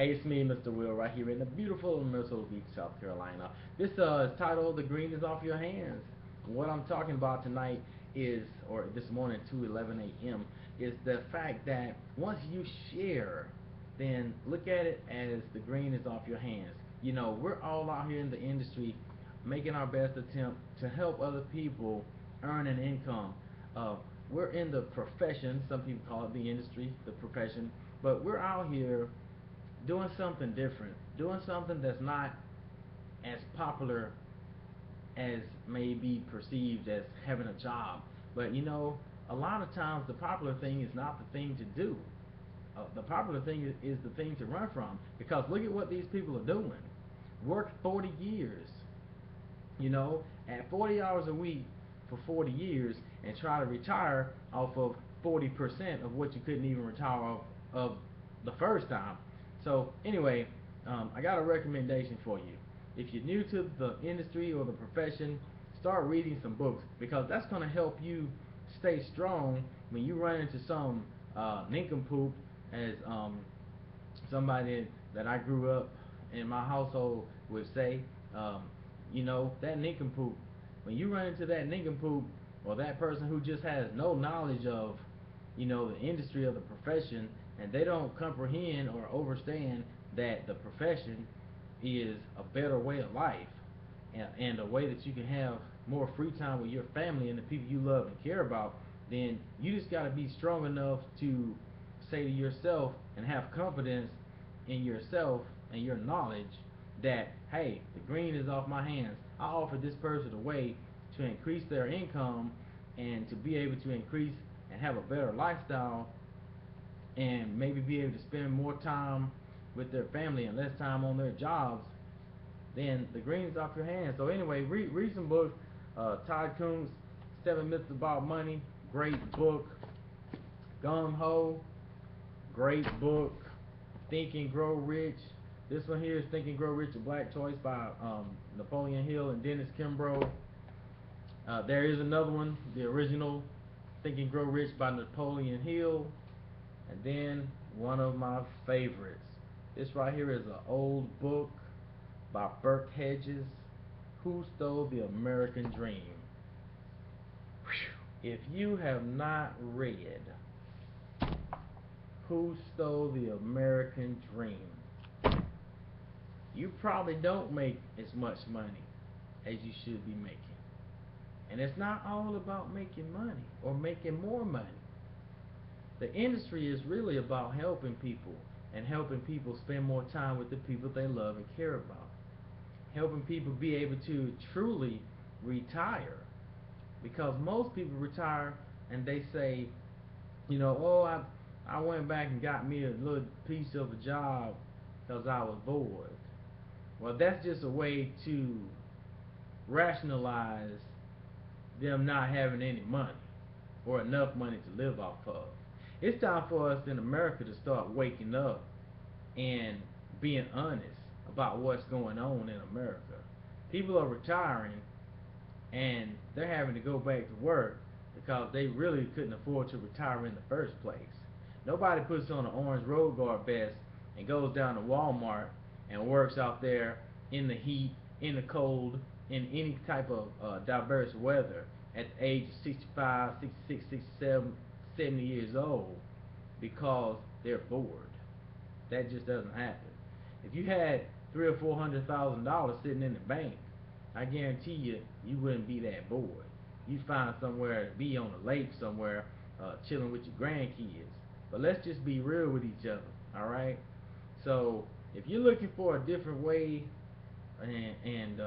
Hey, it's me, Mr. Will, right here in the beautiful Myrtle Beach, South Carolina. This is titled "The Green Is Off Your Hands." What I'm talking about tonight is, or this morning, 2:11 a.m., is the fact that once you share, then look at it as the green is off your hands. You know, we're all out here in the industry making our best attempt to help other people earn an income. Uh, we're in the profession. Some people call it the industry, the profession, but we're out here doing something different, doing something that's not as popular as may be perceived as having a job. But you know, a lot of times the popular thing is not the thing to do. The popular thing is the thing to run from. Because look at what these people are doing. Work 40 years, you know, at 40 hours a week for 40 years and try to retire off of 40% of what you couldn't even retire off of the first time. So anyway, I got a recommendation for you. If you're new to the industry or the profession, start reading some books because that's going to help you stay strong when you run into some nincompoop, as somebody that I grew up in my household would say. Um, you know, that nincompoop. When you run into that nincompoop or that person who just has no knowledge of, you know, the industry of the profession, and they don't comprehend or understand that the profession is a better way of life, and a way that you can have more free time with your family and the people you love and care about, then you just got to be strong enough to say to yourself and have confidence in yourself and your knowledge that, hey, the green is off my hands. I offer this person a way to increase their income and to be able to increase and have a better lifestyle and maybe be able to spend more time with their family and less time on their jobs, then the green is off your hands. So anyway, read some books. Todd Coons, 7 Myths About Money, great book. Gung Ho, great book. Think and Grow Rich. This one here is Think and Grow Rich, a Black Choice by Napoleon Hill and Dennis Kimbro. There is another one, the original Think and Grow Rich by Napoleon Hill. And then one of my favorites. This right here is an old book by Burke Hedges, Who Stole the American Dream. If you have not read Who Stole the American Dream, you probably don't make as much money as you should be making. And it's not all about making money or making more money. The industry is really about helping people and helping people spend more time with the people they love and care about. Helping people be able to truly retire. Because most people retire and they say, you know, oh, I went back and got me a little piece of a job because I was bored. Well, that's just a way to rationalize them not having any money or enough money to live off of. It's time for us in America to start waking up and being honest about what's going on in America. People are retiring and they're having to go back to work because they really couldn't afford to retire in the first place. Nobody puts on an orange road guard vest and goes down to Walmart and works out there in the heat, in the cold, in any type of diverse weather at the age of 65, 66, 67, 70 years old because they're bored. That just doesn't happen. If you had $300,000 or $400,000 sitting in the bank, I guarantee you, you wouldn't be that bored. You'd find somewhere to be on a lake somewhere, chilling with your grandkids. But let's just be real with each other, all right? So if you're looking for a different way, and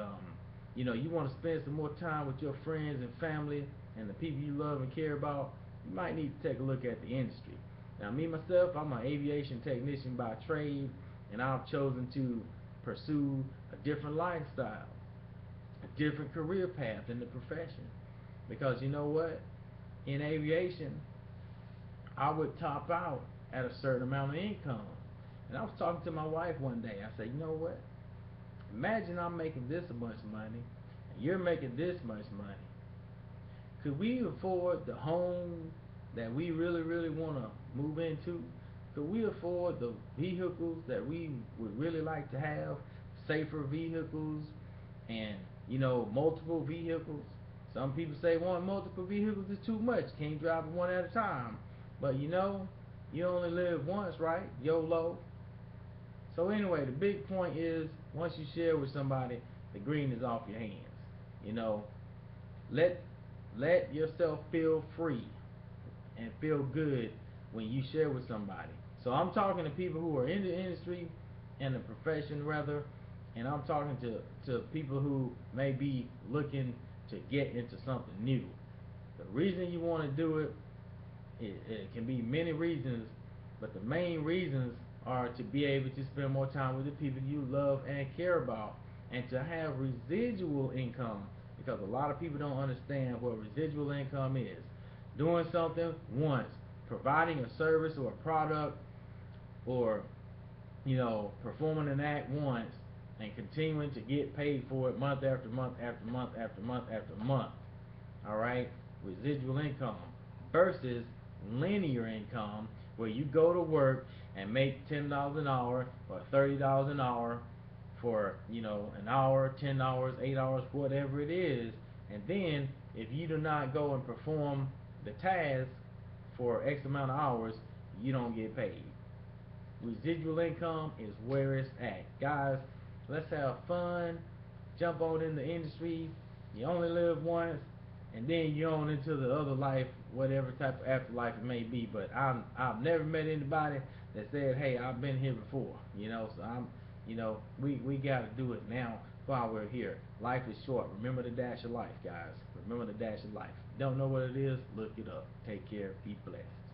you know, you want to spend some more time with your friends and family and the people you love and care about, you might need to take a look at the industry. Now, me myself, I'm an aviation technician by trade, and I've chosen to pursue a different lifestyle, a different career path in the profession. Because you know what? In aviation, I would top out at a certain amount of income. And I was talking to my wife one day. I said, you know what? Imagine I'm making this much money, and you're making this much money. Could we afford the home that we really, really want to move into? Could we afford the vehicles that we would really like to have? Safer vehicles and, multiple vehicles. Some people say one multiple vehicles is too much. Can't drive one at a time. But you only live once, right? YOLO. So anyway, the big point is once you share with somebody, the green is off your hands. You know, let let yourself feel free and feel good when you share with somebody. So I'm talking to people who are in the industry and the profession rather, and I'm talking to people who may be looking to get into something new. The reason you want to do it can be many reasons, but the main reasons are to be able to spend more time with the people you love and care about, and to have residual income, because a lot of people don't understand what residual income is. Doing something once, providing a service or a product, or performing an act once and continuing to get paid for it month after month after month after month after month. All right, residual income versus linear income, where you go to work and make $10 an hour or $30 an hour for an hour, 10 hours, 8 hours, whatever it is, and then if you do not go and perform the task for X amount of hours, you don't get paid. Residual income is where it's at. Guys, let's have fun. Jump on in the industry. You only live once, and then you're on into the other life, whatever type of afterlife it may be. But I've never met anybody that said, "Hey, I've been here before." So we got to do it now while we're here. Life is short. Remember the dash of life, guys. Remember the dash of life. Don't know what it is? Look it up. Take care. Be blessed.